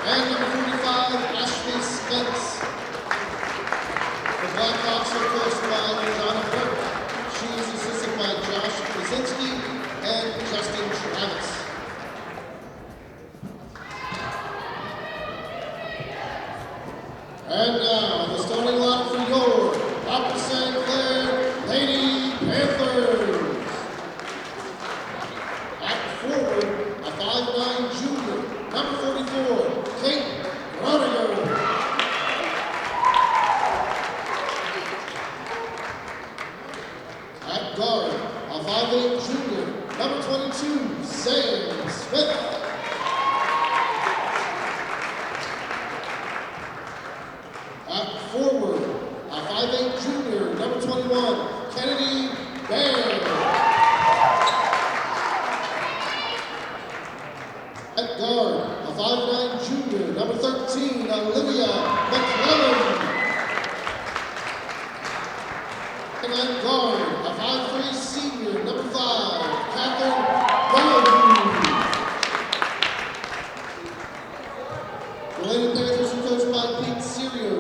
And number 45, Ashley Spence. The Blackhawks are coached by Donna Burke. She is assisted by Josh Krasinski and Justin Travis. And now, the starting line for your Upper St. Clair Lady Panthers. At forward, a 5'9" junior, number 44, Kate Groninger. At guard, a 5'8" junior, number 22, Sam Smith. At forward, a 5'8" junior, number 21, Kennedy Baird. At guard, a 5'9" junior, number 13, Olivia McClellan. And at guard, a 5'3" senior, number 5, Catherine Bowden. The Lady Panthers are coached by Pete Serio.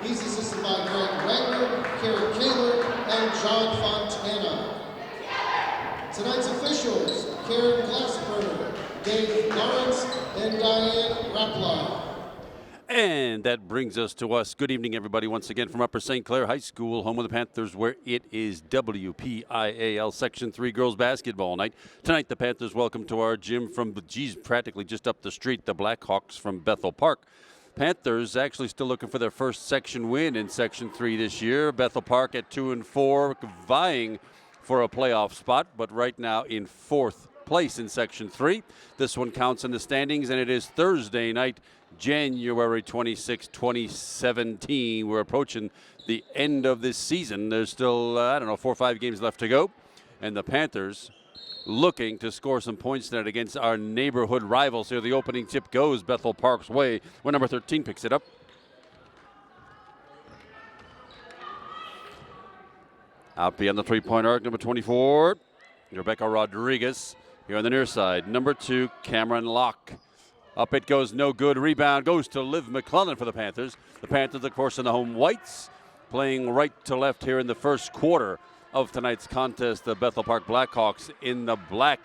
He's assisted by Greg Wagner, Karen Kaler, and John Fontana. Tonight's officials, Karen Glassberger, Dave Lawrence, and Diane Rapla. And that brings us to us. Good evening, everybody, once again from Upper St. Clair High School, home of the Panthers, where it is WPIAL Section 3 girls basketball night. Tonight, the Panthers welcome to our gym from, practically just up the street, the Blackhawks from Bethel Park. Panthers actually still looking for their first section win in Section 3 this year. Bethel Park at 2-4, vying for a playoff spot, but right now in fourth place in Section 3. This one counts in the standings, and it is Thursday night, January 26, 2017. We're approaching the end of this season. There's still, 4 or 5 games left to go, and the Panthers looking to score some points tonight against our neighborhood rivals here. The opening tip goes Bethel Park's way, where number 13 picks it up. Out beyond the three-point arc, number 24, Rebecca Rodriguez. Here on the near side, number 2, Cameron Locke. Up it goes, no good. Rebound goes to Liv McClellan for the Panthers. The Panthers, of course, in the home whites, playing right to left here in the first quarter of tonight's contest. The Bethel Park Blackhawks in the black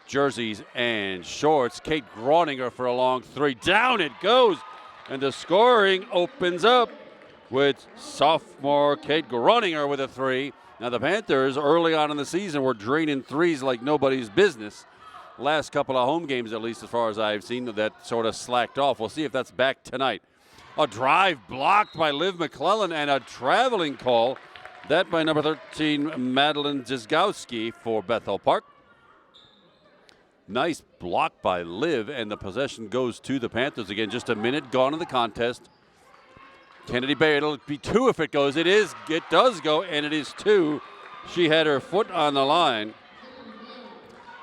jerseys and shorts. Kate Groninger for a long three. Down it goes. And the scoring opens up with sophomore Kate Groninger with a three. Now the Panthers early on in the season were draining threes like nobody's business. Last couple of home games, at least as far as I've seen, that sort of slacked off. We'll see if that's back tonight. A drive blocked by Liv McClellan and a traveling call. That by number 13, Madeline Zizgowski for Bethel Park. Nice block by Liv, and the possession goes to the Panthers again. Just a minute gone in the contest. Kennedy Baird, it'll be 2 if it goes. It does go, and it is 2. She had her foot on the line.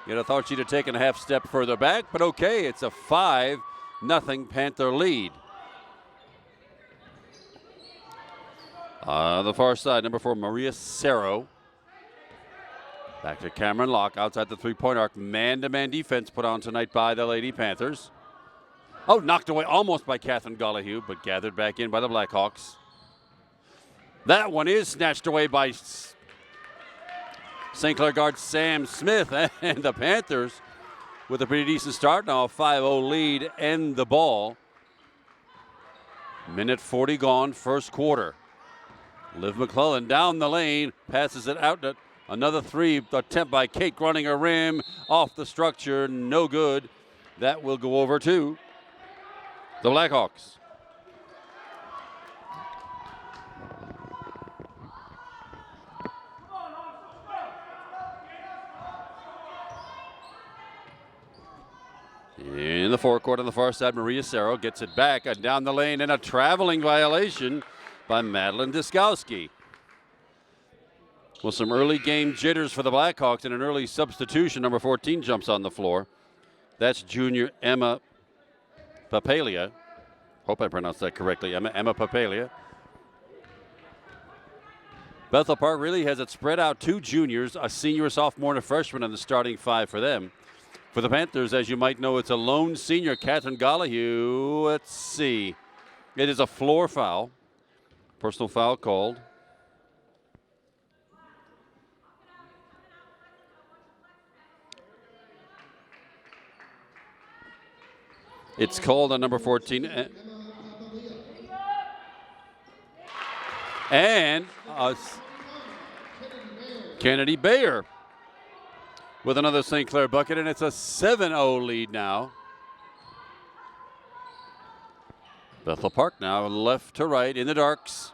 You'd have thought she'd have taken a half step further back, but okay, it's a 5-0 Panther lead. The far side, number 4, Maria Cerro. Back to Cameron Locke outside the three-point arc. Man-to-man defense put on tonight by the Lady Panthers. Oh, knocked away almost by Catherine Gollihue, but gathered back in by the Blackhawks. That one is snatched away by St. Clair guard Sam Smith, and the Panthers with a pretty decent start now, a 5-0 lead and the ball. Minute 40 gone, first quarter. Liv McClellan down the lane, passes it out. Another three attempt by Kate Groninger, rim off the structure, no good. That will go over to the Blackhawks. In the forecourt on the far side, Maria Cerro gets it back and down the lane, and a traveling violation by Madeline Diskowski. Well, some early game jitters for the Blackhawks and an early substitution. Number 14 jumps on the floor. That's junior Emma Papalia. Hope I pronounced that correctly. Emma Papalia. Bethel Park really has it spread out. 2 juniors, a senior, a sophomore, and a freshman in the starting 5 for them. For the Panthers, as you might know, it's a lone senior, Catherine Gollihue. Let's see. It is a floor foul. Personal foul called. It's called on number 14. And Kennedy Bayer with another St. Clair bucket, and it's a 7-0 lead now. Bethel Park now left to right in the darks.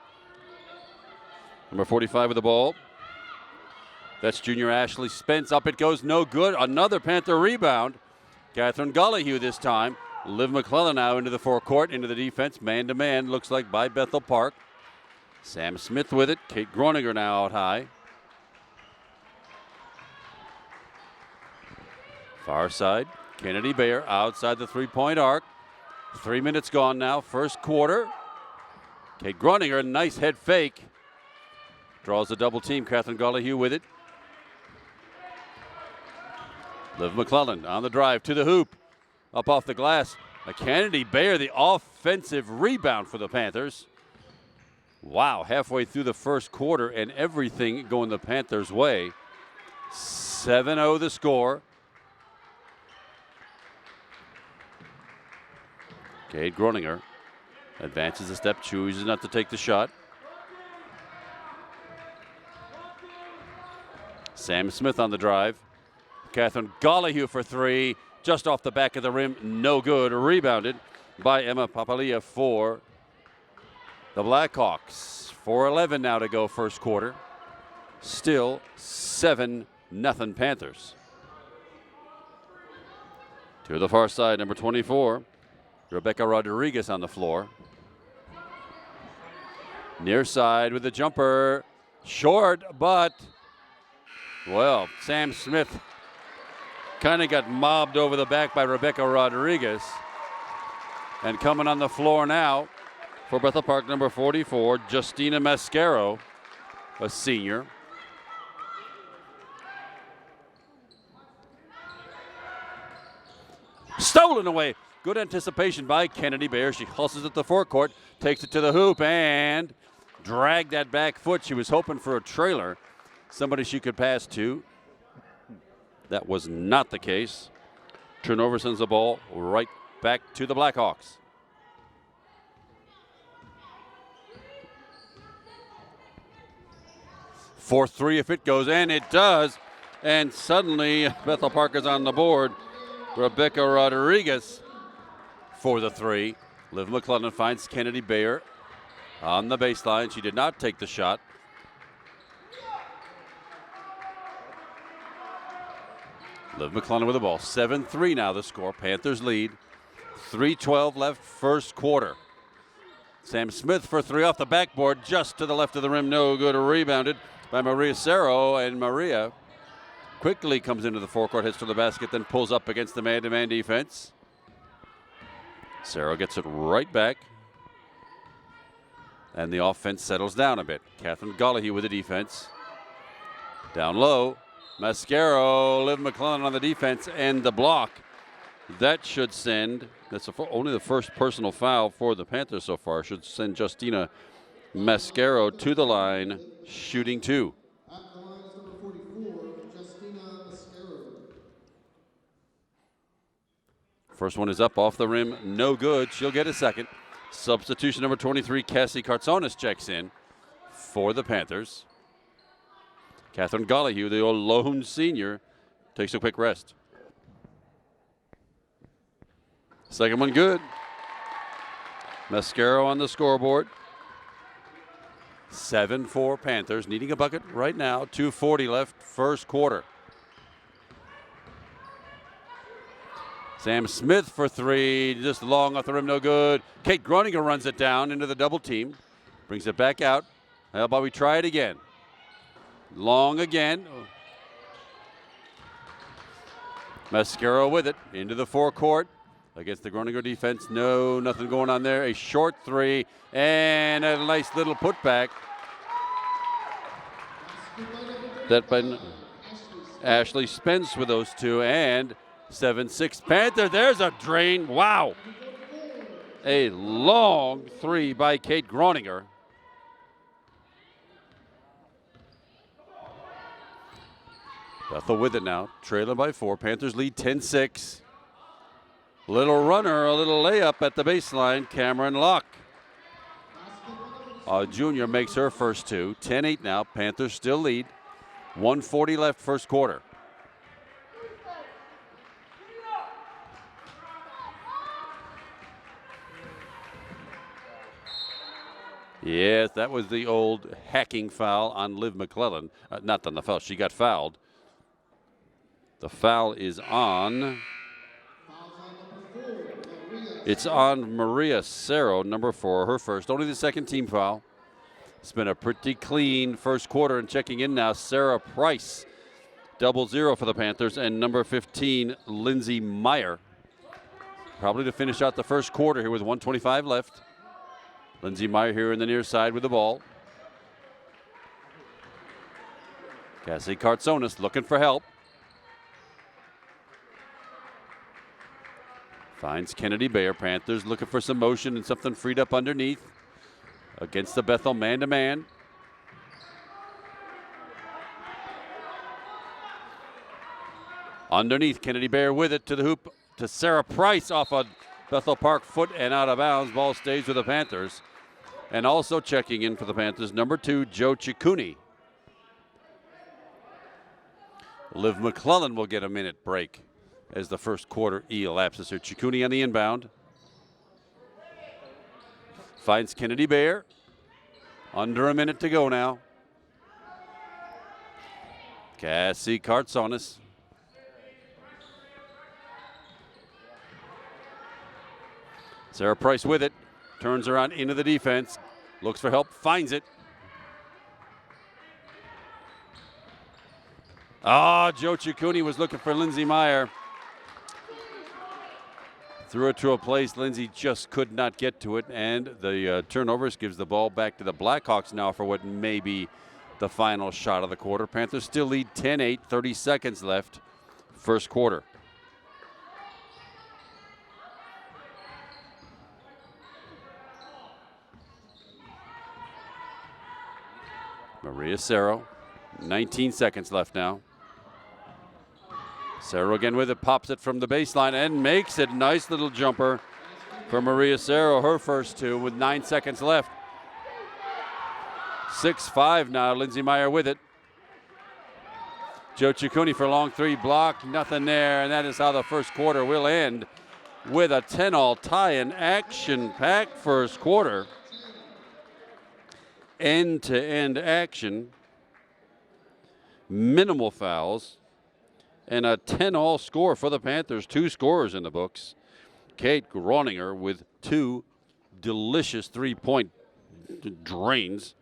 Number 45 with the ball. That's junior Ashley Spence. Up it goes, no good. Another Panther rebound. Catherine Gollihue this time. Liv McClellan now into the forecourt, into the defense. Man-to-man, looks like by Bethel Park. Sam Smith with it. Kate Groninger now out high. Far side, Kennedy Bayer outside the three-point arc. 3 minutes gone now, first quarter. Kate Groninger, nice head fake. Draws a double team, Catherine Gollihue with it. Liv McClellan on the drive to the hoop. Up off the glass. Kennedy Bayer, the offensive rebound for the Panthers. Wow, halfway through the first quarter and everything going the Panthers' way. 7-0 the score. Kate Groninger advances a step, chooses not to take the shot. Sam Smith on the drive. Catherine Gollihue for three, just off the back of the rim, no good. Rebounded by Emma Papalia for the Blackhawks. 4:11 now to go first quarter. Still 7-0 Panthers. To the far side, number 24. Rebecca Rodriguez on the floor. Near side with the jumper. Short, but, well, Sam Smith kind of got mobbed over the back by Rebecca Rodriguez. And coming on the floor now for Bethel Park, number 44, Justina Mascaro, a senior. Stolen away. Good anticipation by Kennedy Bayer. She hustles at the forecourt, takes it to the hoop, and dragged that back foot. She was hoping for a trailer, somebody she could pass to. That was not the case. Turnover sends the ball right back to the Blackhawks. For three if it goes, and it does. And suddenly Bethel Park is on the board. Rebecca Rodriguez for the three. Liv McClellan finds Kennedy Bayer on the baseline. She did not take the shot. Liv McClellan with the ball. 7-3 now the score. Panthers lead. 3:12 left first quarter. Sam Smith for three off the backboard, just to the left of the rim. No good. Rebounded by Maria Cerro, and Maria quickly comes into the forecourt, hits to the basket, then pulls up against the man-to-man defense. Cerro gets it right back. And the offense settles down a bit. Catherine Gollihue with the defense. Down low. Mascaro, Liv McClellan on the defense, and the block. That should send, that's only the first personal foul for the Panthers so far, should send Justina Mascaro to the line, shooting two. At the line is number 44, Justina Mascaro. First one is up off the rim, no good. She'll get a second. Substitution number 23, Cassie Kartsonis checks in for the Panthers. Catherine Gollihue, the old lone senior, takes a quick rest. Second one good. Mascaro on the scoreboard. 7-4 Panthers, needing a bucket right now. 2:40 left, first quarter. Sam Smith for three, just long off the rim, no good. Kate Groninger runs it down into the double team. Brings it back out. How about we try it again? Long again. Mascaro with it into the forecourt against the Groninger defense. No, nothing going on there. A short three and a nice little putback. That by Ashley Spence with those two, and 7-6 Panther. There's a drain. Wow. A long three by Kate Groninger. Bethel with it now, trailing by 4. Panthers lead 10-6. Little runner, a little layup at the baseline. Cameron Locke. Junior makes her first two. 10-8 now. Panthers still lead. 1:40 left first quarter. Yes, that was the old hacking foul on Liv McClellan. Not on the foul. She got fouled. The foul is on. It's on Maria Cerro, number 4, her first. Only the second team foul. It's been a pretty clean first quarter, and checking in now, Sarah Price. 0-0 for the Panthers, and number 15, Lindsay Meyer. Probably to finish out the first quarter here with 1:25 left. Lindsay Meyer here in the near side with the ball. Cassie Kartsonis looking for help. Finds Kennedy Bayer. Panthers looking for some motion and something freed up underneath. Against the Bethel man-to-man. Underneath, Kennedy Bayer with it to the hoop to Sarah Price off a Bethel Park foot and out of bounds. Ball stays with the Panthers. And also checking in for the Panthers, number 2, Joe Ciccuni. Liv McClellan will get a minute break as the first quarter elapses here. Ciccuni on the inbound. Finds Kennedy Bayer. Under a minute to go now. Cassie Kartsonis. Sarah Price with it. Turns around into the defense. Looks for help. Finds it. Joe Ciccuni was looking for Lindsay Meyer. Threw it to a place. Lindsay just could not get to it. And the turnovers gives the ball back to the Blackhawks now for what may be the final shot of the quarter. Panthers still lead 10-8, 30 seconds left. First quarter. Maria Cerro, 19 seconds left now. Cerro again with it, pops it from the baseline and makes it. Nice little jumper for Maria Cerro, her first two with 9 seconds left. 6-5 now, Lindsay Meyer with it. Joe Ciccuni for a long three, blocked, nothing there, and that is how the first quarter will end with a 10-all tie, an action-packed first quarter. End-to-end action, minimal fouls, and a 10-all score for the Panthers. 2 scorers in the books. Kate Groninger with 2 delicious 3-point drains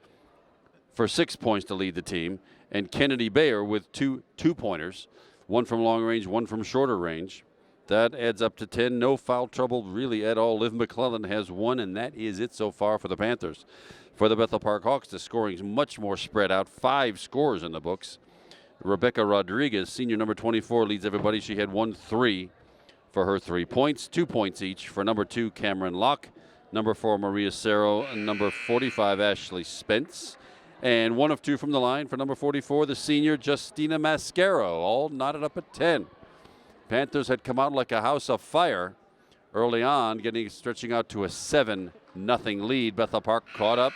for 6 points to lead the team, and Kennedy Bayer with 2 two-pointers, 1 from long range, 1 from shorter range. That adds up to 10. No foul trouble really at all. Liv McClellan has 1, and that is it so far for the Panthers. For the Bethel Park Hawks, the scoring is much more spread out. 5 scorers in the books. Rebecca Rodriguez, senior number 24, leads everybody. She had 1-3 for her 3 points. 2 points each for number 2, Cameron Locke, number 4, Maria Cerro, and number 45, Ashley Spence. And 1 of 2 from the line for number 44, the senior, Justina Mascaro, all knotted up at 10. Panthers had come out like a house of fire early on, stretching out to a 7-0 lead. Bethel Park caught up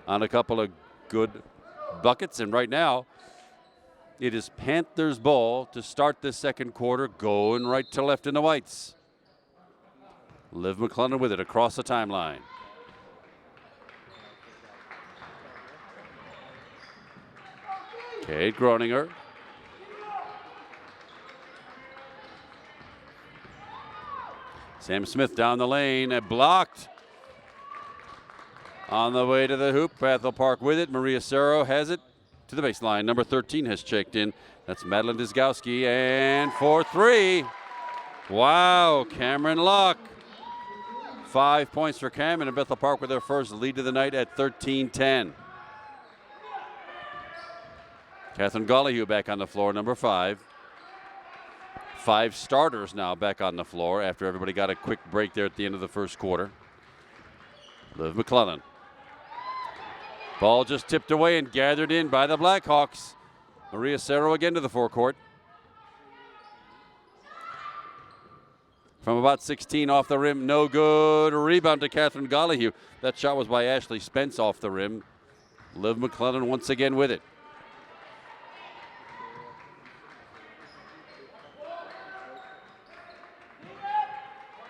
on a couple of good buckets, and right now it is Panthers ball to start this second quarter, going right to left in the whites. Liv McClellan with it across the timeline. Kate Groninger. Sam Smith down the lane, blocked. On the way to the hoop, Bethel Park with it. Maria Cerro has it to the baseline. Number 13 has checked in. That's Madeline Dysgowski, and for 3. Wow, Cameron Locke. 5 points for Cameron, and Bethel Park with their first lead of the night at 13-10. Catherine Gollihue back on the floor, number 5. 5 starters now back on the floor after everybody got a quick break there at the end of the first quarter. Liv McClellan. Ball just tipped away and gathered in by the Blackhawks. Maria Cerro again to the forecourt. From about 16 off the rim, no good. Rebound to Catherine Gollihue. That shot was by Ashley Spence off the rim. Liv McClellan once again with it.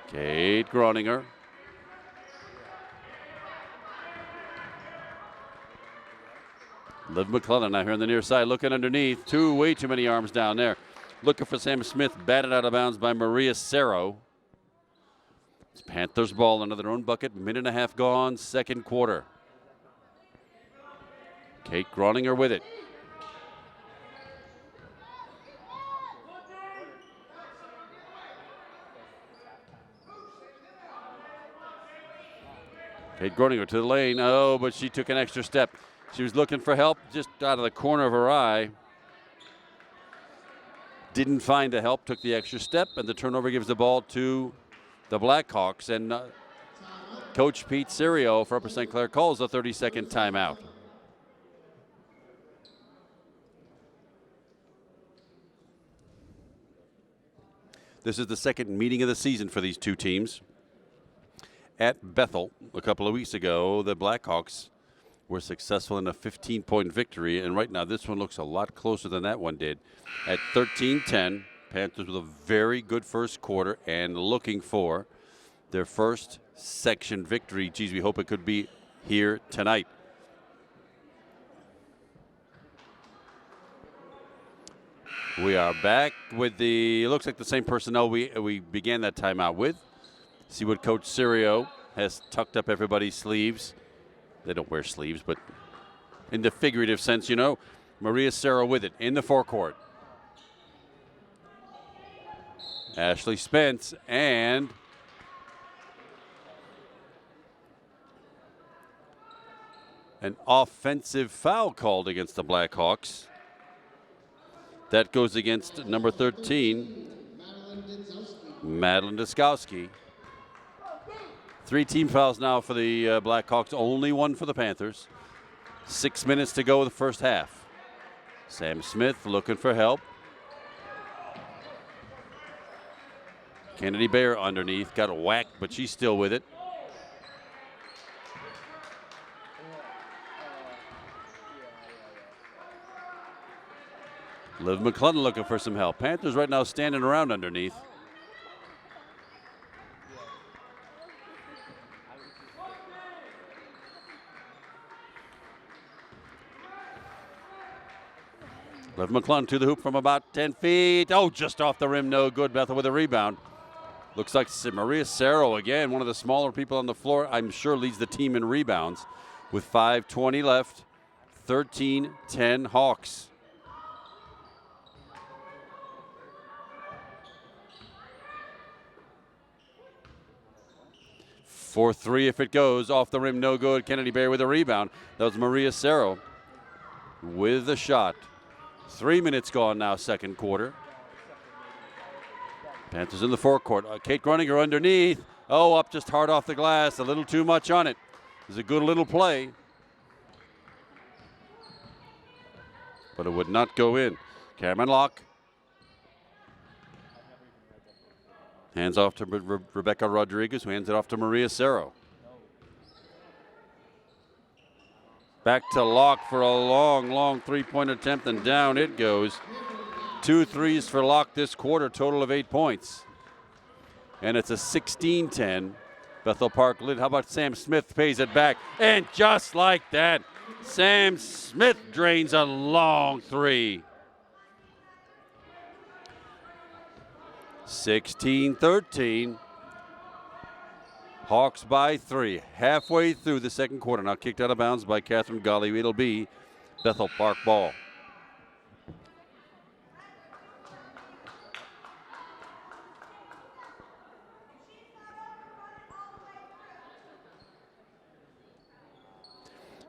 Kate Groninger. Liv McClellan now here on the near side looking underneath. Way too many arms down there. Looking for Sam Smith, batted out of bounds by Maria Cerro. It's Panthers ball under their own bucket. Minute and a half gone, second quarter. Kate Groninger with it. Kate Groninger to the lane. Oh, but she took an extra step. She was looking for help just out of the corner of her eye. Didn't find the help, took the extra step, and the turnover gives the ball to the Blackhawks. And Coach Pete Serio for Upper St. Clair calls a 30-second timeout. This is the second meeting of the season for these two teams. At Bethel a couple of weeks ago, the Blackhawks were successful in a 15-point victory, and right now this one looks a lot closer than that one did. At 13-10, Panthers with a very good first quarter and looking for their first section victory. Geez, we hope it could be here tonight. We are back with it looks like the same personnel we began that timeout with. See what Coach Serio has tucked up everybody's sleeves. They don't wear sleeves, but in the figurative sense, you know. Maria Cerro with it in the forecourt. Ashley Spence and an offensive foul called against the Blackhawks. That goes against number 13, Madeline Duskowski. 3 team fouls now for the Blackhawks, only 1 for the Panthers. 6 minutes to go in the first half. Sam Smith looking for help. Kennedy Bayer underneath, got whacked, but she's still with it. Liv McClellan looking for some help. Panthers right now standing around underneath. Liv McClellan to the hoop from about 10 feet. Oh, just off the rim, no good. Bethel with a rebound. Looks like Maria Cerro again, one of the smaller people on the floor, I'm sure leads the team in rebounds with 5:20 left. 13-10 Hawks. For 3 if it goes. Off the rim, no good. Kennedy Bayer with a rebound. That was Maria Cerro with the shot. 3 minutes gone now, second quarter. Panthers in the forecourt. Kate Groninger underneath. Oh, up just hard off the glass. A little too much on it. It was a good little play. But it would not go in. Cameron Locke. Hands off to Rebecca Rodriguez, who hands it off to Maria Cerro. Back to Locke for a long three-point attempt, and down it goes. 2 threes for Locke this quarter, total of 8 points. And it's a 16-10 Bethel Park lead. How about Sam Smith pays it back? And just like that, Sam Smith drains a long 3. 16-13. Hawks by 3. Halfway through the second quarter. Now kicked out of bounds by Catherine Gollihue. It'll be Bethel Park ball.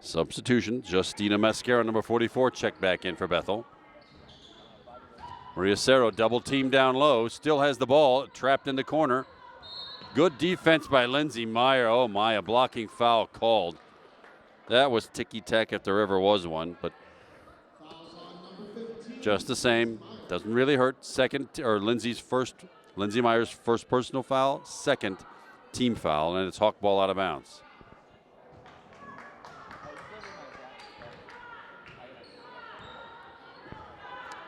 Substitution. Justina Mascara, number 44, checked back in for Bethel. Maria Cerro double team down low, still has the ball, trapped in the corner. Good defense by Lindsay Meyer. Oh my, a blocking foul called. That was ticky-tack if there ever was one, but just the same, doesn't really hurt. Lindsay Meyer's first personal foul, second team foul, and it's hawk ball out of bounds.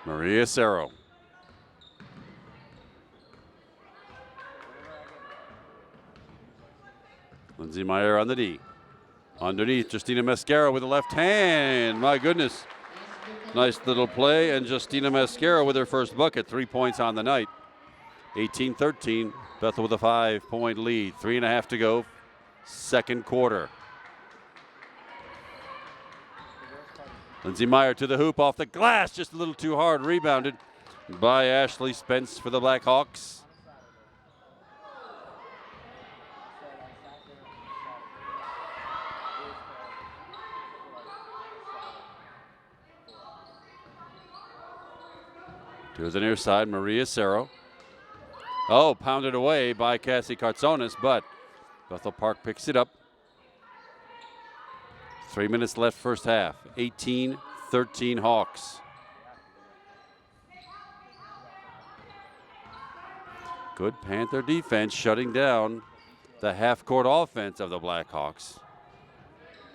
Maria Cerro. Lindsay Meyer on the D. Underneath, Justina Mascara with the left hand. My goodness. Nice little play, and Justina Mascara with her first bucket. 3 points on the night. 18-13. Bethel with a 5-point lead. 3.5 to go. Second quarter. Lindsay Meyer to the hoop off the glass. Just a little too hard. Rebounded by Ashley Spence for the Blackhawks. To the near side, Maria Cerro. Oh, pounded away by Cassie Cartsonis, but Bethel Park picks it up. 3 minutes left first half. 18-13 Hawks. Good Panther defense shutting down the half-court offense of the Blackhawks.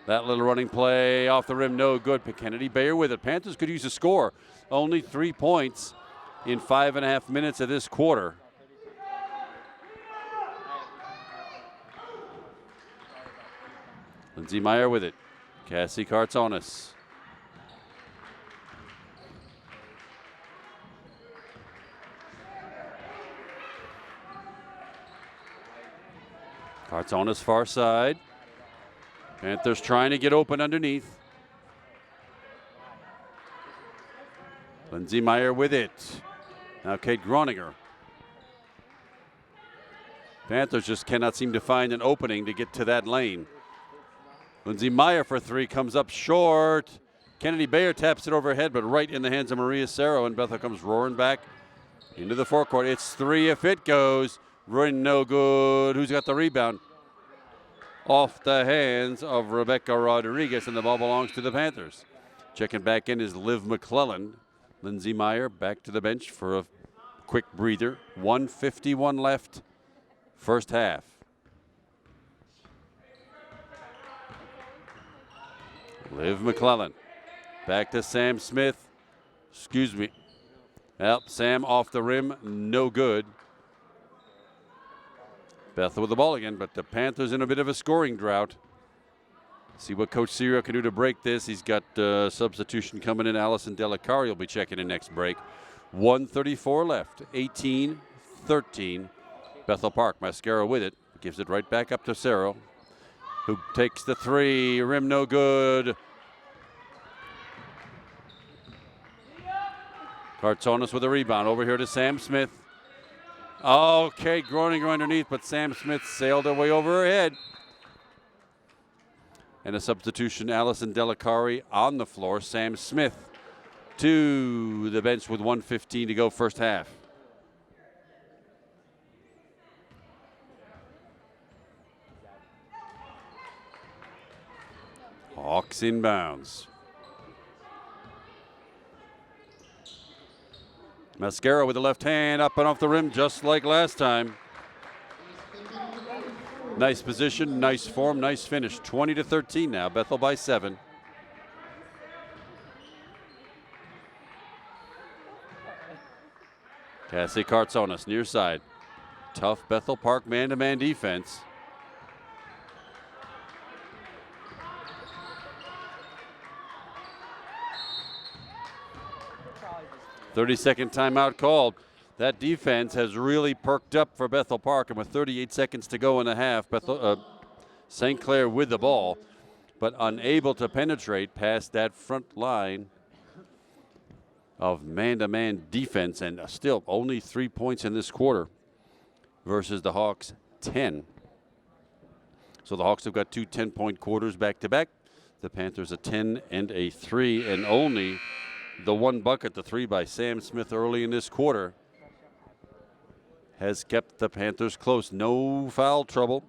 That little running play off the rim, no good. Kennedy Bayer with it. Panthers could use a score. Only 3 points in 5.5 minutes of this quarter. Lindsay Meyer with it. Cassie Cartsonis. Cartsonis far side. Panthers trying to get open underneath. Lindsay Meyer with it. Now Kate Groninger. Panthers just cannot seem to find an opening to get to that lane. Lindsay Meyer for three comes up short. Kennedy Bayer taps it overhead, but right in the hands of Maria Cerro, and Bethel comes roaring back into the forecourt. It's three if it goes. Running no good. Who's got the rebound? Off the hands of Rebecca Rodriguez, and the ball belongs to the Panthers. Checking back in is Liv McClellan. Lindsay Meyer back to the bench for a quick breather. 1:51 left, first half. Liv McClellan back to Sam Smith. Excuse me. Well, Sam off the rim, no good. Bethel with the ball again, but the Panthers in a bit of a scoring drought. See what Coach Cirio can do to break this. He's got substitution coming in. Allison Delicari will be checking in next break. 1:34 left, 18-13. Bethel Park, Mascara with it. Gives it right back up to Cerro, who takes the three. Rim no good. Cartsonis with a rebound. Over here to Sam Smith. Oh, Kate Groninger underneath, but Sam Smith sailed her way over her head. And a substitution, Allison Delicari on the floor. Sam Smith to the bench with 1:15 to go first half. Hawks inbounds. Mascara with the left hand up and off the rim just like last time. Nice position, nice form, nice finish. 20-13 now. Bethel by 7. Cassie Cartsonis near side. Tough Bethel Park man-to-man defense. "30-second timeout called. That defense has really perked up for Bethel Park, and with 38 seconds to go in the half, St. Clair with the ball, but unable to penetrate past that front line of man-to-man defense, and still only 3 points in this quarter versus the Hawks 10. So the Hawks have got two 10-point quarters back-to-back. The Panthers a 10 and a 3, and only The one bucket, the three by Sam Smith early in this quarter, has kept the Panthers close. No foul trouble.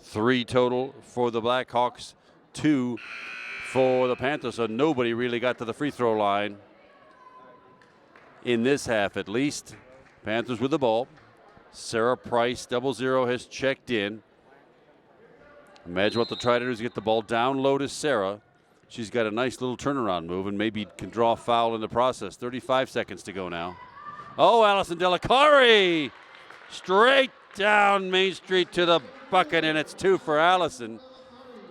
3 total for the Blackhawks, 2 for the Panthers. So nobody really got to the free throw line in this half, at least. Panthers with the ball. Sarah Price, 0-0, has checked in. Imagine what they'll try to do is get the ball down low to Sarah. She's got a nice little turnaround move and maybe can draw a foul in the process. 35 seconds to go now. Oh, Allison Delacari! Straight down Main Street to the bucket, and it's 2 for Allison.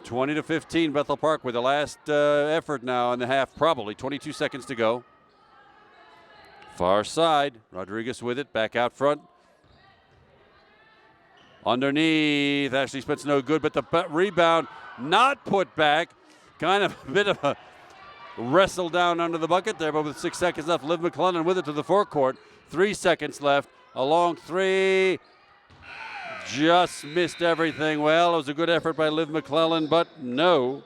20-15, Bethel Park with the last effort now in the half, probably. 22 seconds to go. Far side, Rodriguez with it, back out front. Underneath, Ashley Spence no good, but the rebound not put back. Kind of a bit of a wrestle down under the bucket there, but with 6 seconds left, Liv McClellan with it to the forecourt. 3 seconds left, a long three. Just missed everything. Well, it was a good effort by Liv McClellan, but no.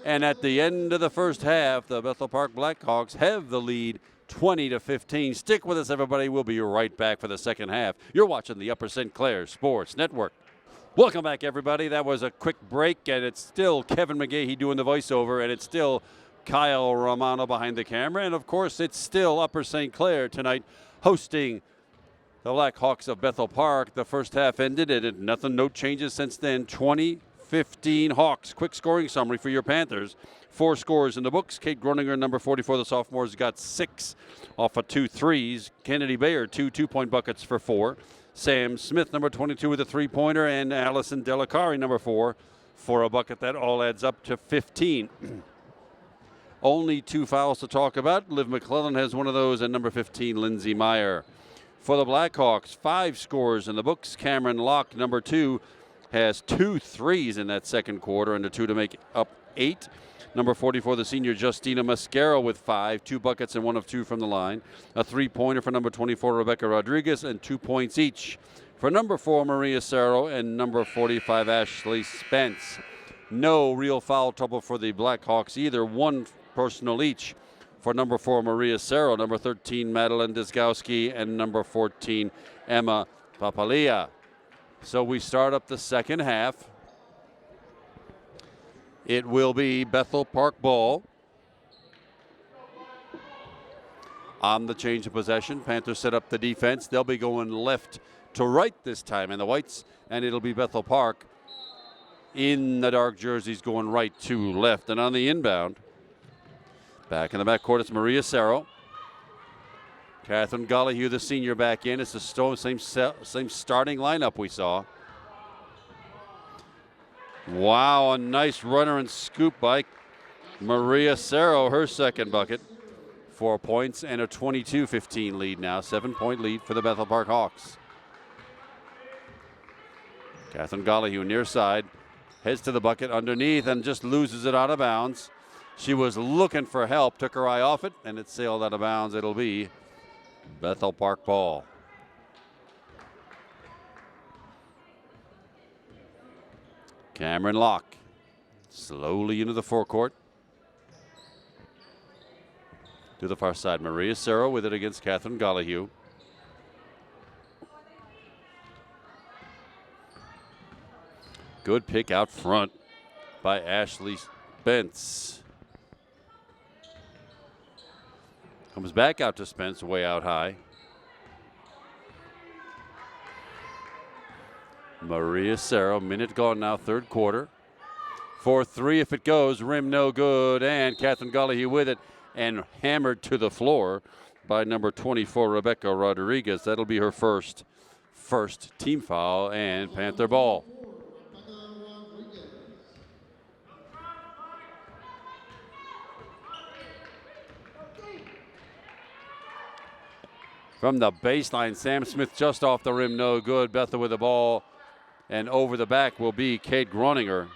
And at the end of the first half, the Bethel Park Blackhawks have the lead 20-15. Stick with us, everybody. We'll be right back for the second half. You're watching the Upper St. Clair Sports Network. Welcome back, everybody. That was a quick break, and it's still Kevin McGahey doing the voiceover, and it's still Kyle Romano behind the camera, and of course, it's still Upper St. Clair tonight hosting the Blackhawks of Bethel Park. The first half ended, and nothing, no changes since then. 20-15 Hawks. Quick scoring summary for your Panthers. 4 scores in the books. Kate Groninger, number 44, the sophomore, has got 6 off of 2 threes. Kennedy Bayer, 2 two-point buckets for 4. Sam Smith, number 22, with a 3-pointer, and Allison Delacari, number 4, for a bucket. That all adds up to 15. Only 2 fouls to talk about. Liv McClellan has one of those, and number 15, Lindsay Meyer. For the Blackhawks, 5 scores in the books. Cameron Locke, number 2, has 2 threes in that second quarter, and a 2 to make up 8. Number 44, the senior Justina Mascaro with 5, 2 buckets and 1 of 2 from the line. A 3-pointer for number 24, Rebecca Rodriguez, and 2 points each for number 4, Maria Cerro, and number 45, Ashley Spence. No real foul trouble for the Blackhawks either. 1 personal each for number 4, Maria Cerro, number 13, Madeline Dyzgowski, and number 14, Emma Papalia. So we start up the second half. It will be Bethel Park ball. On the change of possession, Panthers set up the defense. They'll be going left to right this time in the whites, and it'll be Bethel Park in the dark jerseys going right to left. And on the inbound, back in the backcourt, it's Maria Cerro. Catherine Gollihue, the senior, back in. It's the same starting lineup we saw. Wow, a nice runner and scoop by Maria Cerro, her second bucket. 4 points and a 22-15 lead now. 7-point lead for the Bethel Park Hawks. Catherine Gollihue near side. Heads to the bucket underneath and just loses it out of bounds. She was looking for help, took her eye off it, and it sailed out of bounds. It'll be Bethel Park ball. Cameron Locke slowly into the forecourt. To the far side, Maria Cerro with it against Catherine Gollihue. Good pick out front by Ashley Spence. Comes back out to Spence, way out high. Maria Cerro, minute gone now, third quarter. 4-3 if it goes, rim no good, and Catherine Gollihue with it and hammered to the floor by number 24, Rebecca Rodriguez. That'll be her first team foul and Panther ball. From the baseline, Sam Smith just off the rim, no good. Bethel with the ball, and over the back will be Kate Groninger.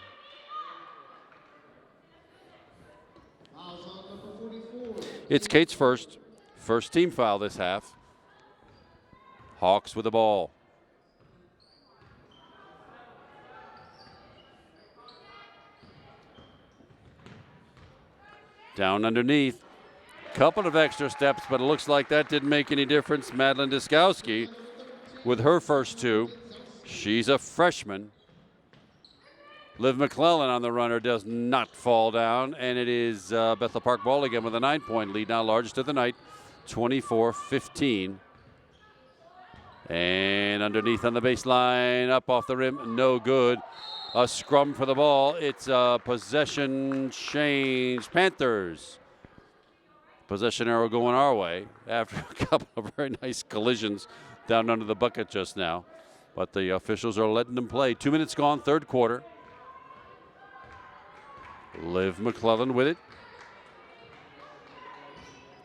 It's Kate's first team foul this half. Hawks with the ball. Down underneath. Couple of extra steps, but it looks like that didn't make any difference. Madeline Diskowski with her first two. She's a freshman. Liv McClellan on the runner does not fall down, and it is Bethel Park ball again with a 9-point lead, now largest of the night, 24-15. And underneath on the baseline, up off the rim, no good. A scrum for the ball. It's a possession change. Panthers. Possession arrow going our way after a couple of very nice collisions down under the bucket just now. But the officials are letting them play. 2 minutes gone, third quarter. Liv McClellan with it.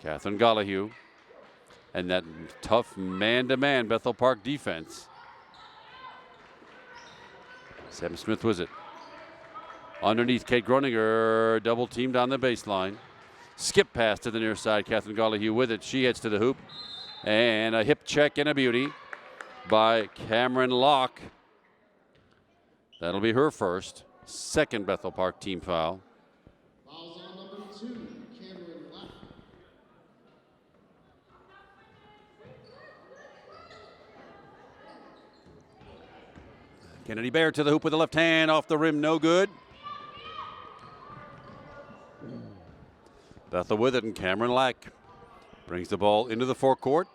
Catherine Gollahue. And that tough man-to-man Bethel Park defense. Sam Smith was it. Underneath, Kate Groninger, double teamed on the baseline. Skip pass to the near side. Catherine Gollahue with it. She heads to the hoop. And a hip check and a beauty by Cameron Locke. That'll be her first. Second Bethel Park team foul. Fouls on number 2, Cameron Locke. Kennedy Baird to the hoop with the left hand. Off the rim, no good. Bethel with it, and Cameron Lack brings the ball into the forecourt.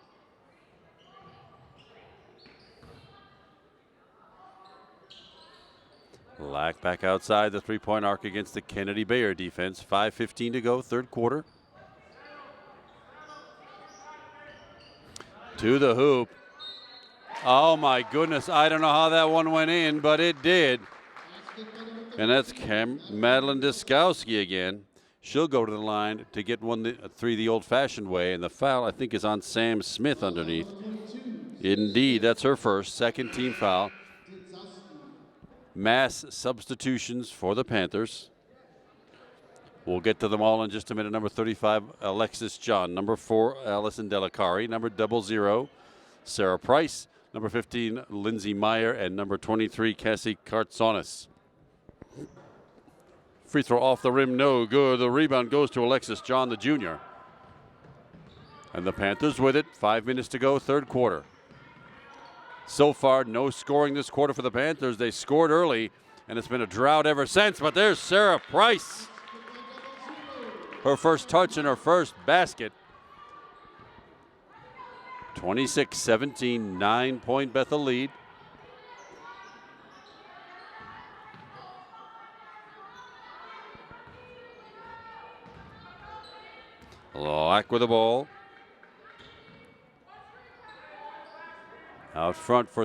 Lack back outside the three-point arc against the Kennedy Baird defense. 5:15 to go, third quarter. To the hoop. Oh my goodness, I don't know how that one went in, but it did. And that's Madeline Diskowski again. She'll go to the line to get three the old-fashioned way, and the foul, I think, is on Sam Smith underneath. Indeed, that's her first, second team foul. Mass substitutions for the Panthers. We'll get to them all in just a minute. Number 35, Alexis John. Number 4, Allison Delicari. Number 00, Sarah Price. Number 15, Lindsay Meyer. And number 23, Cassie Kartsonis. Free throw off the rim, no good. The rebound goes to Alexis John, the junior. And the Panthers with it. 5 minutes to go, third quarter. So far, no scoring this quarter for the Panthers. They scored early, and it's been a drought ever since. But there's Sarah Price. Her first touch and her first basket. 26-17, 9-point Bethel lead. Lack with the ball. Out front for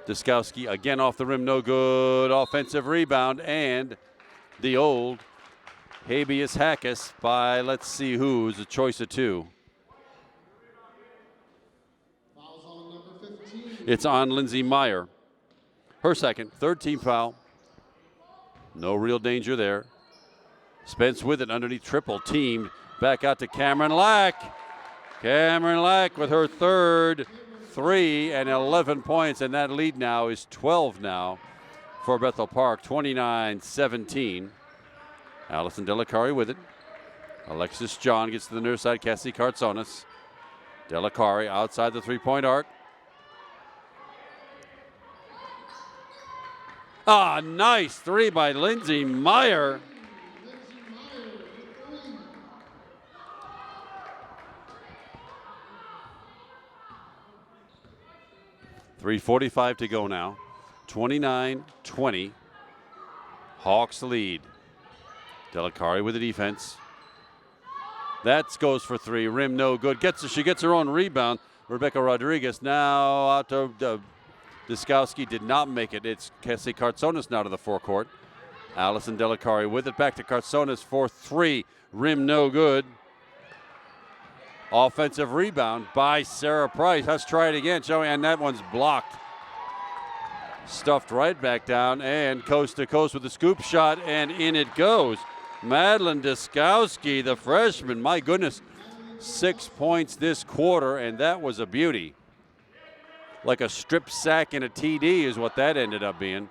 Diskowski. Again off the rim, no good. Offensive rebound, and the old habeas hackus by, let's see who's, a choice of two. Fouls on number 15. It's on Lindsay Meyer. Her second, third team foul. No real danger there. Spence with it underneath, triple teamed. Back out to Cameron Lack. Cameron Lack with her third 3 and 11 points, and that lead now is 12 now for Bethel Park, 29-17. Allison Delicari with it. Alexis John gets to the near side. Cassie Kartsonis. Delicari outside the three-point arc. Ah, nice three by Lindsay Meyer. 3:45 to go now. 29-20. Hawks lead. Delicari with the defense. That goes for three. Rim no good. She gets her own rebound. Rebecca Rodriguez now out to Diskowski. Did not make it. It's Cassie Kartsonis now to the forecourt. Allison Delicari with it. Back to Kartsonis for three. Rim no good. Offensive rebound by Sarah Price. Let's try it again, shall we? And that one's blocked. Stuffed right back down and coast to coast with the scoop shot, and in it goes. Madeline Diskowski, the freshman. My goodness, 6 points this quarter, and that was a beauty. Like a strip sack and a TD is what that ended up being.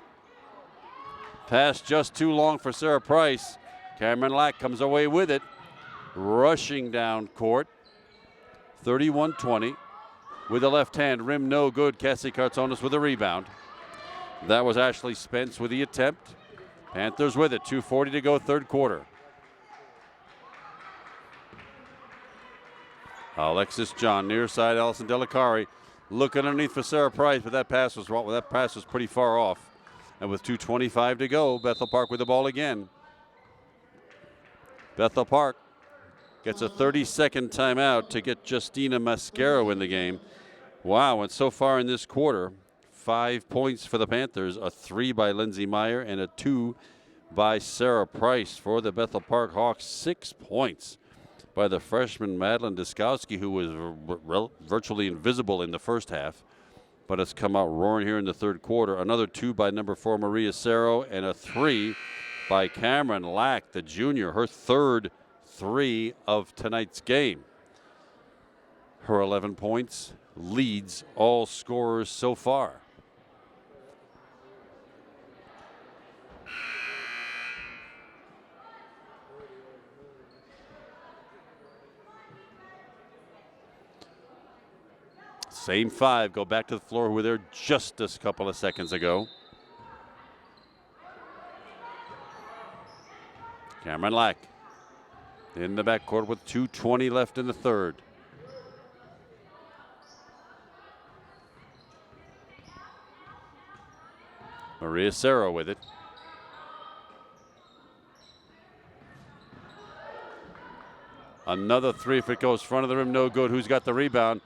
Pass just too long for Sarah Price. Cameron Lack comes away with it. rushing down court. 31-20 with the left hand. Rim no good. Cassie Kartsonis with a rebound. That was Ashley Spence with the attempt. Panthers with it. 2:40 to go, third quarter. Alexis John, near side, Allison Delicari looking underneath for Sarah Price, but that pass was wrong. That pass was pretty far off. And with 2:25 to go, Bethel Park with the ball again. Bethel Park gets a 30-second timeout to get Justina Mascaro in the game. Wow, and so far in this quarter, 5 points for the Panthers, a 3 by Lindsay Meyer, and a 2 by Sarah Price for the Bethel Park Hawks. 6 points by the freshman Madeline Diskowski, who was virtually invisible in the first half, but has come out roaring here in the third quarter. Another 2 by number 4 Maria Cerro, and a 3 by Cameron Lack, the junior, her third 3 of tonight's game. Her 11 points leads all scorers so far. Same 5 go back to the floor who were there just a couple of seconds ago. Cameron Lack in the backcourt with 2:20 left in the third. Maria Cerro with it. Another 3 if it goes front of the rim, no good. Who's got the rebound?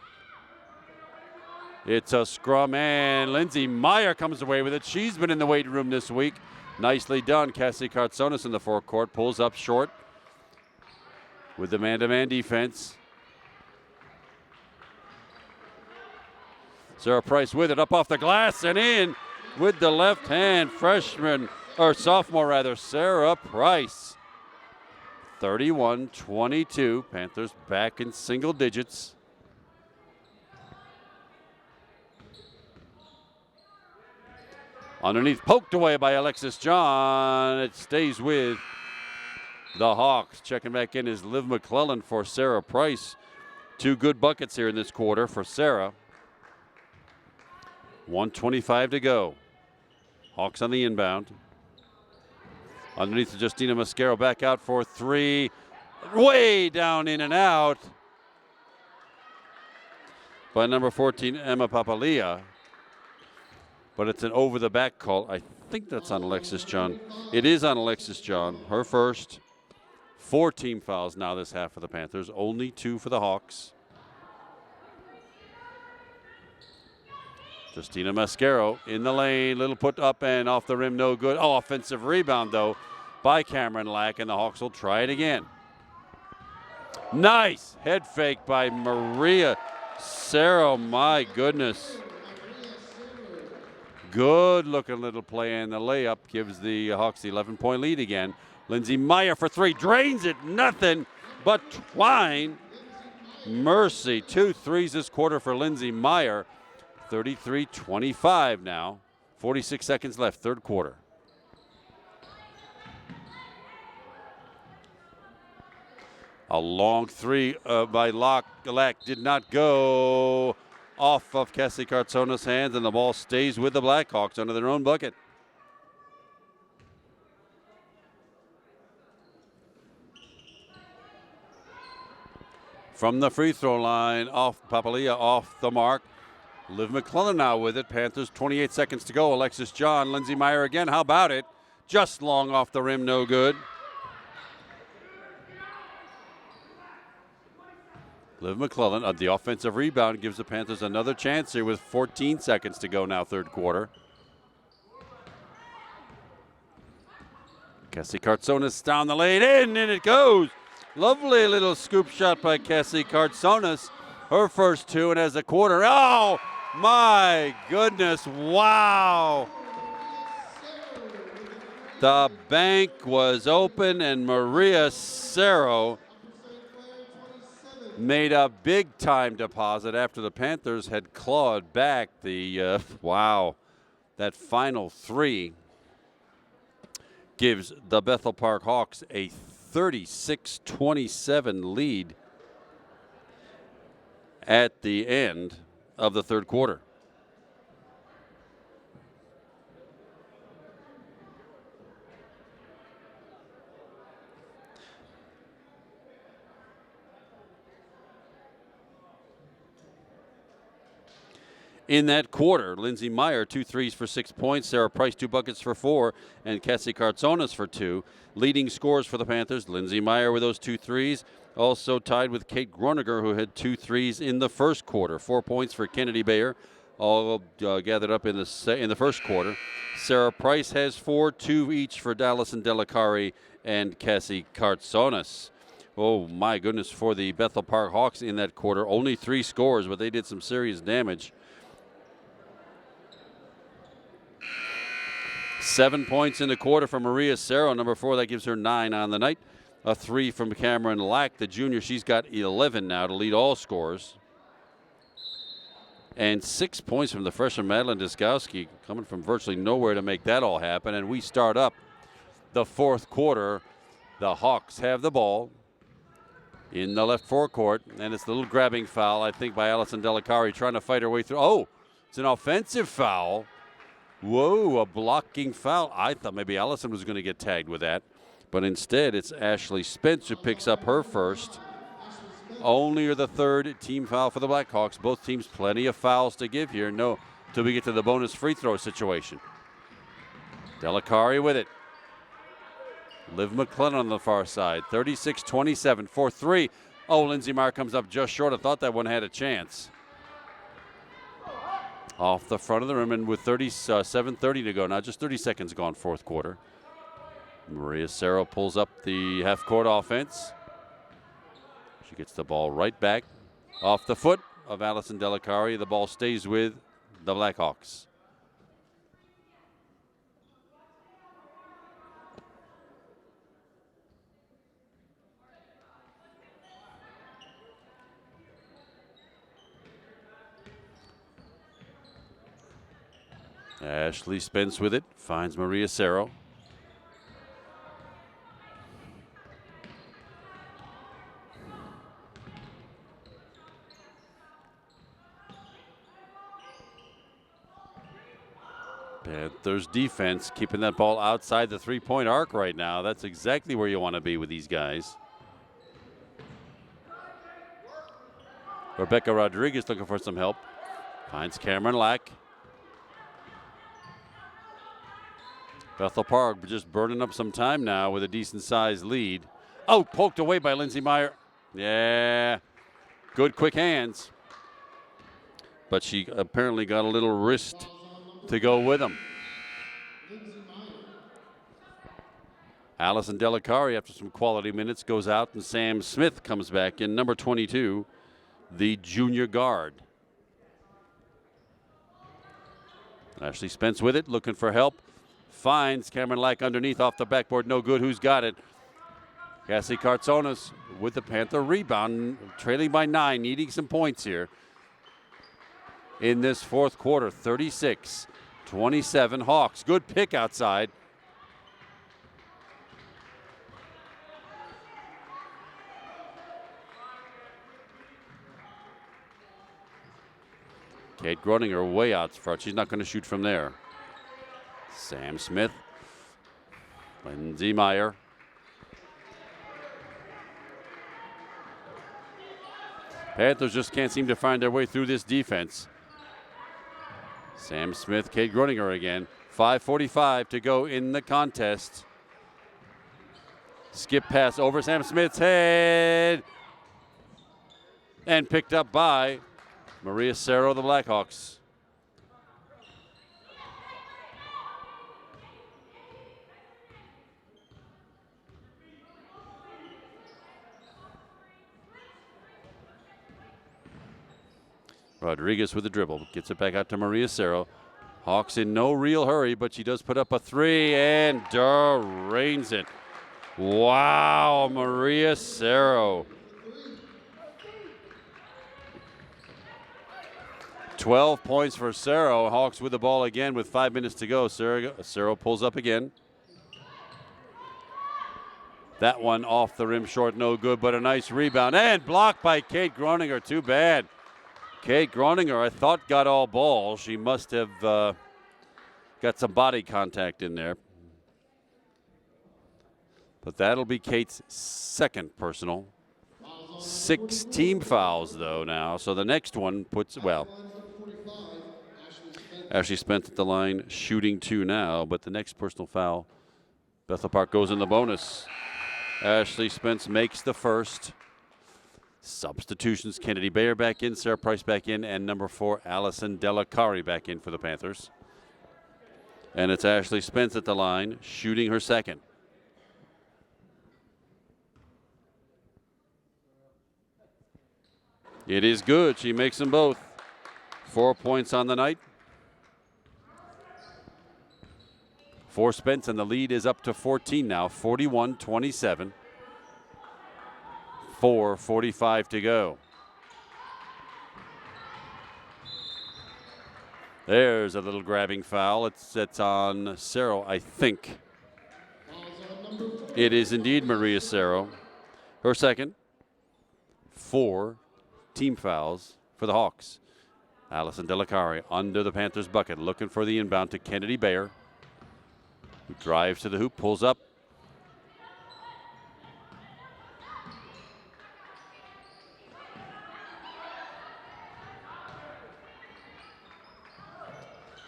It's a scrum, and Lindsay Meyer comes away with it. She's been in the weight room this week. Nicely done. Cassie Kartsonis in the forecourt, pulls up short with the man-to-man defense. Sarah Price with it, up off the glass and in with the left hand. Sophomore rather, Sarah Price. 31-22. Panthers back in single digits. Underneath, poked away by Alexis John. It stays with the Hawks. Checking back in is Liv McClellan for Sarah Price. 2 good buckets here in this quarter for Sarah. 1:25 to go. Hawks on the inbound. Underneath to Justina Mascaro, back out for 3. Way down, in and out by number 14, Emma Papalia. But it's an over-the-back call. I think that's on Alexis John. It is on Alexis John. Her first. 4 team fouls now this half for the Panthers. Only 2 for the Hawks. Justina Mascaro in the lane. Little put up and off the rim, no good. Oh, offensive rebound, though, by Cameron Lack, and the Hawks will try it again. Nice head fake by Maria Cerro. My goodness. Good looking little play, and the layup gives the Hawks the 11-point lead again. Lindsay Meyer for 3, drains it, nothing but twine. Mercy, 2 threes this quarter for Lindsay Meyer. 33-25 now. 46 seconds left, third quarter. A long 3 by Lack did not go. Off of Cassie Kartsonis' hands, and the ball stays with the Blackhawks under their own bucket. From the free throw line, off Papalia, off the mark. Liv McClellan now with it. Panthers 28 seconds to go. Alexis John, Lindsay Meyer again. How about it? Just long off the rim, no good. Liv McClellan, the offensive rebound, gives the Panthers another chance here with 14 seconds to go now, third quarter. Cassie Kartsonis down the lane, in, and it goes. Lovely little scoop shot by Cassie Kartsonis. Her first 2, and as a quarter, oh my goodness, wow. The bank was open, and Maria Cerro made a big-time deposit after the Panthers had clawed back the, wow, that final 3 gives the Bethel Park Hawks a 36-27 lead at the end of the third quarter. In that quarter, Lindsey Meyer, 2 threes for 6 points. Sarah Price, 2 buckets for 4. And Cassie Kartsonas for 2. Leading scores for the Panthers, Lindsey Meyer with those 2 threes. Also tied with Kate Groniger, who had 2 threes in the first quarter. 4 points for Kennedy Bayer, all gathered up in the first quarter. Sarah Price has 4, 2 each for Dallison Delicari and Cassie Kartsonas. Oh, my goodness, for the Bethel Park Hawks in that quarter. Only 3 scores, but they did some serious damage. 7 points in the quarter for Maria Cerro, number 4. That gives her 9 on the night. A 3 from Cameron Lack, the junior. She's got 11 now to lead all scores. And 6 points from the freshman Madeline Diskowski, coming from virtually nowhere to make that all happen. And we start up the fourth quarter. The Hawks have the ball in the left forecourt, and it's the little grabbing foul, I think, by Allison Delicari, trying to fight her way through. Oh, it's an offensive foul. Whoa, a blocking foul. I thought maybe Allison was going to get tagged with that, but instead it's Ashley Spence who picks up her first. Only the third team foul for the Blackhawks. Both teams plenty of fouls to give here. No, till we get to the bonus free throw situation. Delicari with it. Liv McClellan on the far side. 36-27 for 3. Oh, Lindsey Meyer comes up just short. I thought that one had a chance. Off the front of the rim, and with 7:30 to go, now just 30 seconds gone, fourth quarter. Maria Cerro pulls up the half-court offense. She gets the ball right back off the foot of Allison Delicari. The ball stays with the Blackhawks. Ashley Spence with it, finds Maria Cerro. Panthers defense keeping that ball outside the three-point arc right now. That's exactly where you want to be with these guys. Rebecca Rodriguez looking for some help. Finds Cameron Lack. Bethel Park just burning up some time now with a decent-sized lead. Oh, poked away by Lindsey Meyer. Yeah, good quick hands. But she apparently got a little wrist to go with him. Allison Delicari, after some quality minutes, goes out, and Sam Smith comes back in, number 22, the junior guard. Ashley Spence with it, looking for help. Finds Cameron Lack underneath, off the backboard, no good. Who's got it? Cassie Kartsonas with the Panther rebound, trailing by 9, needing some points here in this fourth quarter. 36-27 Hawks. Good pick outside. Kate Groninger way out front. She's not going to shoot from there. Sam Smith. Lindsey Meyer. Panthers just can't seem to find their way through this defense. Sam Smith, Kate Groninger again. 5:45 to go in the contest. Skip pass over Sam Smith's head. And picked up by Maria Cerro, the Blackhawks. Rodriguez with the dribble, gets it back out to Maria Cerro. Hawks in no real hurry, but she does put up a 3 and drains it. Wow, Maria Cerro. 12 points for Cerro. Hawks with the ball again with 5 minutes to go. Cerro pulls up again. That one off the rim short, no good, but a nice rebound. And blocked by Kate Groninger, too bad. Kate Groninger, I thought, got all ball. She must have got some body contact in there. But that'll be Kate's second personal. 6 team fouls, though, now. So the next one puts, well, Ashley Spence at the line, shooting 2 now. But the next personal foul, Bethel Park goes in the bonus. Ashley Spence makes the first. Substitutions, Kennedy Bayer back in, Sarah Price back in, and number 4, Allison Delacari back in for the Panthers. And it's Ashley Spence at the line, shooting her second. It is good. She makes them both. 4 points on the night. For Spence, and the lead is up to 14 now, 41-27. 4:45 to go. There's a little grabbing foul. It's on Cerro, I think. It is indeed Maria Cerro. Her second. 4 team fouls for the Hawks. Allison Delacari under the Panthers bucket, looking for the inbound to Kennedy Bayer, who drives to the hoop, pulls up.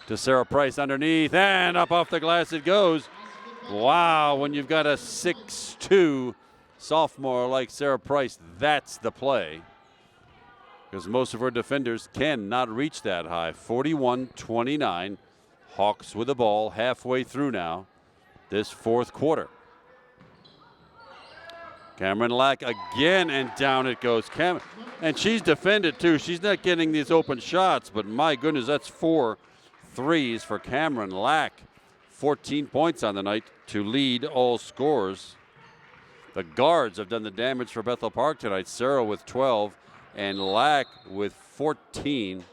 To Sarah Price underneath, and up off the glass it goes. Wow, when you've got a 6'2" sophomore like Sarah Price, that's the play. Because most of her defenders cannot reach that high. 41-29. Hawks with the ball halfway through now, this fourth quarter. Cameron Lack again, and down it goes. And she's defended too. She's not getting these open shots, but my goodness, that's 4 threes for Cameron Lack. 14 points on the night to lead all scorers. The guards have done the damage for Bethel Park tonight. Sarah with 12 and Lack with 14.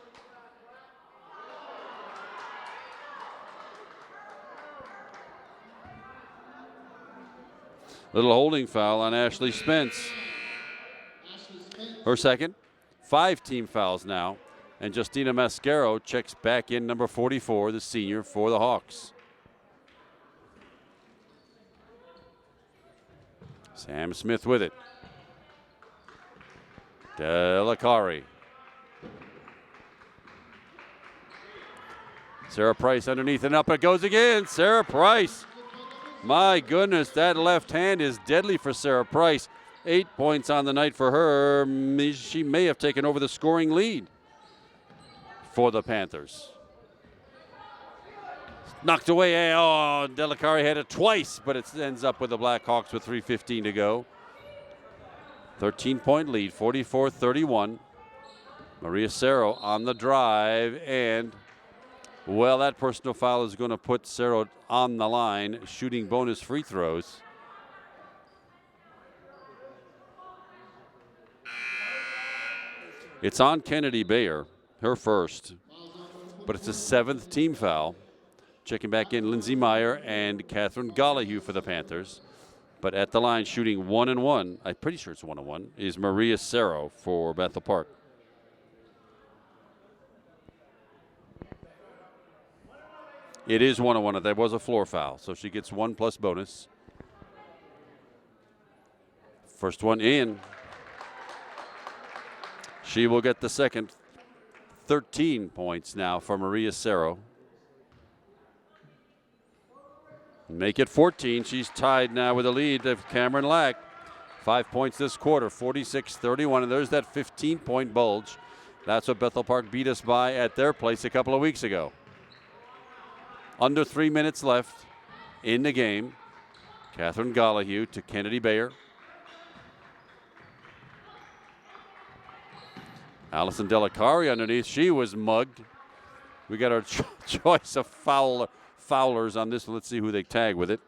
Little holding foul on Ashley Spence. Her second. 5 team fouls now. And Justina Mascaro checks back in, number 44, the senior for the Hawks. Sam Smith with it. Delacari. Sarah Price underneath, and up it goes again. Sarah Price. My goodness, that left hand is deadly for Sarah Price. 8 points on the night for her. She may have taken over the scoring lead for the Panthers. Knocked away. Oh, Delacari had it twice, but it ends up with the Blackhawks with 3:15 to go. 13-point lead, 44-31. Maria Cerro on the drive, and, well, that personal foul is going to put Cerro on the line, shooting bonus free throws. It's on Kennedy Bayer, her first, but it's a 7th team foul. Checking back in, Lindsay Meyer and Catherine Gollihue for the Panthers. But at the line, shooting 1-1, I'm pretty sure it's 1-1, is Maria Cerro for Bethel Park. It is 1-1. There was a floor foul, so she gets 1 plus bonus. First one in. She will get the second. 13 points now for Maria Cerro. Make it 14. She's tied now with a lead of Cameron Lack. 5 points this quarter, 46-31, and there's that 15-point bulge. That's what Bethel Park beat us by at their place a couple of weeks ago. Under 3 minutes left in the game. Catherine Gollihue to Kennedy Bayer. Allison Delacari underneath. She was mugged. We got our choice of foulers on this. Let's see who they tag with it.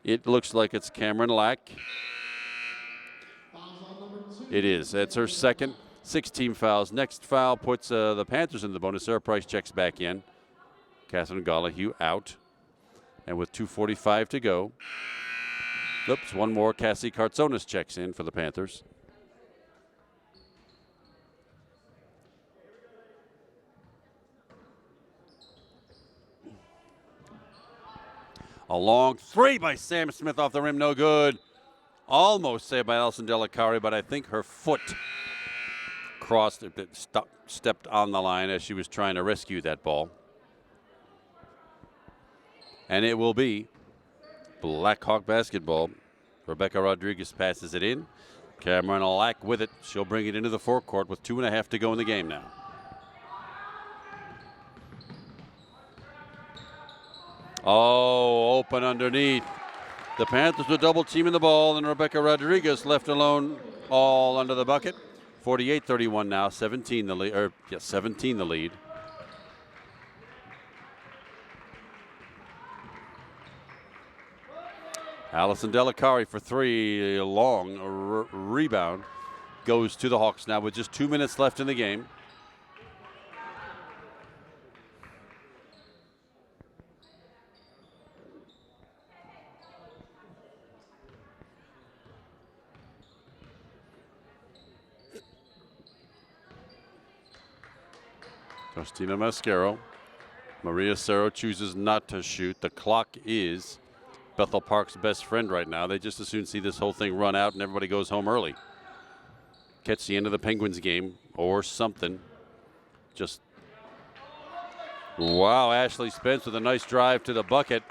It looks like it's Cameron Lack. It is. That's her second. 6 team fouls. Next foul puts the Panthers in the bonus. Sarah Price checks back in. Catherine Gollihue out. And with 2:45 to go, oops, one more. Cassie Kartsonis checks in for the Panthers. A long three by Sam Smith off the rim, no good. Almost saved by Allison Delicari, but I think her foot crossed, stepped on the line as she was trying to rescue that ball. And it will be Blackhawk basketball. Rebecca Rodriguez passes it in. Cameron Lack with it. She'll bring it into the forecourt with 2.5 to go in the game now. Oh, open underneath. The Panthers were double teaming the ball, and Rebecca Rodriguez left alone, all under the bucket. 48-31 now, 17 the lead. 17 the lead. Allison Delicari for three, a long rebound, goes to the Hawks now with just 2 minutes left in the game. Justina Mascaro. Maria Cerro chooses not to shoot. The clock is Bethel Park's best friend right now. They just as soon see this whole thing run out and everybody goes home early. Catch the end of the Penguins game or something. Just, wow, Ashley Spence with a nice drive to the bucket.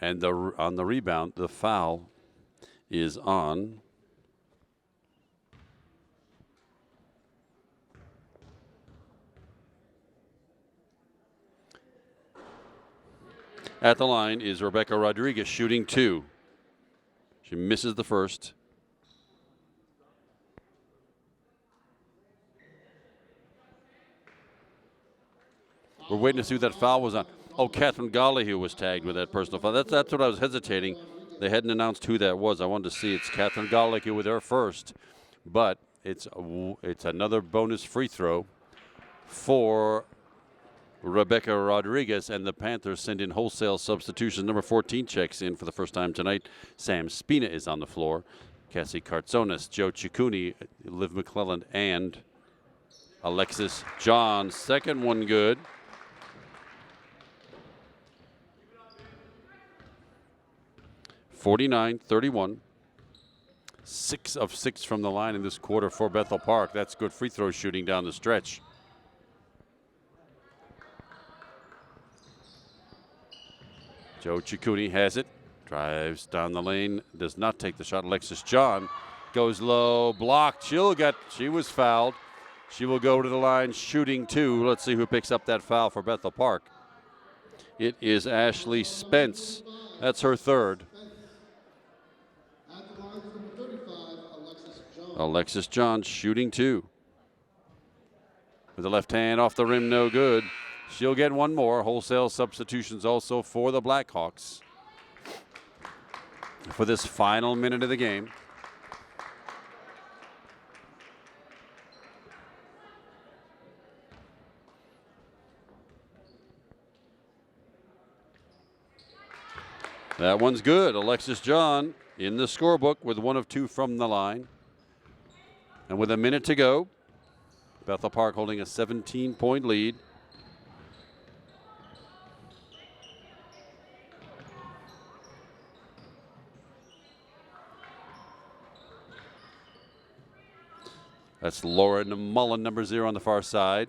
And on the rebound, the foul is on at the line is Rebecca Rodriguez shooting two. She misses the first. We're waiting to see who that foul was on. Oh, Catherine Gallagher was tagged with that personal foul. That's what I was hesitating. They hadn't announced who that was. I wanted to see. It's Catherine Gallagher with her first, but it's another bonus free throw for Rebecca Rodriguez, and the Panthers send in wholesale substitutions. Number 14 checks in for the first time tonight. Sam Spina is on the floor. Cassie Kartsonis, Joe Ciccuni, Liv McClelland, and Alexis John. Second one good. (49-31). 6 of 6 from the line in this quarter for Bethel Park. That's good free throw shooting down the stretch. Joe Ciccuni has it, drives down the lane, does not take the shot. Alexis John goes low, blocked. She was fouled. She will go to the line shooting two. Let's see who picks up that foul for Bethel Park. It is Ashley Spence. That's her third. Alexis John shooting two. With the left hand off the rim, no good. She'll get one more. Wholesale substitutions also for the Blackhawks for this final minute of the game. That one's good. Alexis John in the scorebook with 1 of 2 from the line. And with a minute to go, Bethel Park holding a 17-point lead. That's Lauren Mullen, number 0 on the far side.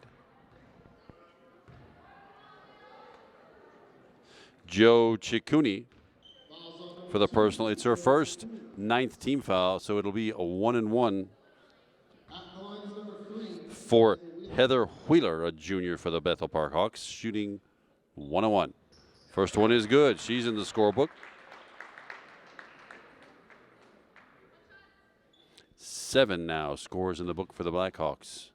Joe Ciccuni for the personal. It's her first 9th team foul, so it'll be a 1-and-1 for Heather Wheeler, a junior for the Bethel Park Hawks, shooting 1-on-1. First one is good. She's in the scorebook. 7 now scores in the book for the Blackhawks.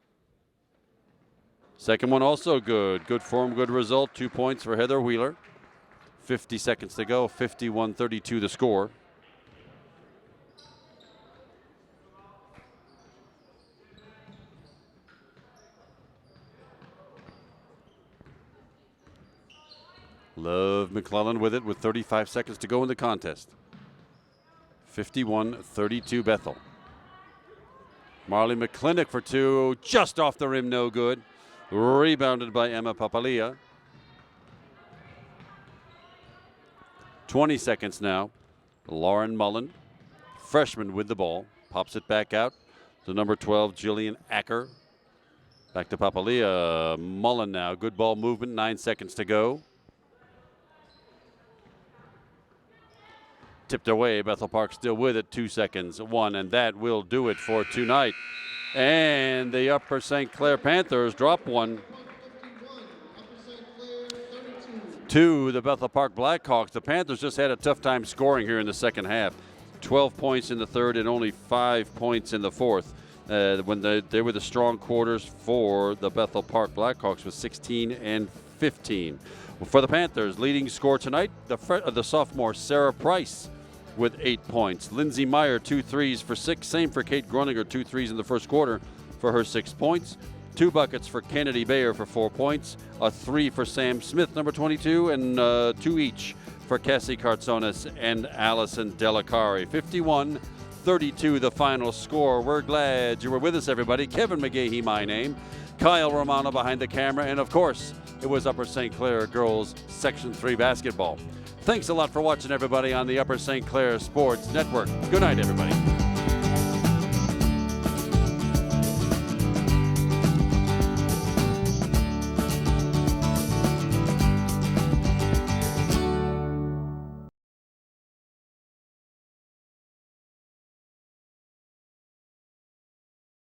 Second one also good. Good form, good result. 2 points for Heather Wheeler. 50 seconds to go. 51-32 the score. Love McClellan with it with 35 seconds to go in the contest. 51-32 Bethel. Marley McClintock for two, just off the rim, no good. Rebounded by Emma Papalia. 20 seconds now. Lauren Mullen, freshman with the ball, pops it back out to number 12, Jillian Acker. Back to Papalia. Mullen now, good ball movement, 9 seconds to go. Tipped away, Bethel Park still with it, 2 seconds, 1, and that will do it for tonight. And the Upper St. Clair Panthers drop one to the Bethel Park Blackhawks. The Panthers just had a tough time scoring here in the second half. 12 points in the third and only 5 points in the fourth. When they were the strong quarters for the Bethel Park Blackhawks with 16 and 15. Well, for the Panthers, leading scorer tonight, the sophomore Sarah Price with 8 points. Lindsay Meyer, 2 threes for 6. Same for Kate Groninger, 2 threes in the first quarter for her 6 points. 2 buckets for Kennedy Bayer for 4 points. A 3 for Sam Smith, number 22, and 2 each for Cassie Cartsonis and Allison Delacari. 51-32 the final score. We're glad you were with us, everybody. Kevin McGahey, my name. Kyle Romano behind the camera. And, of course, it was Upper St. Clair girls Section 3 basketball. Thanks a lot for watching, everybody, on the Upper St. Clair Sports Network. Good night, everybody.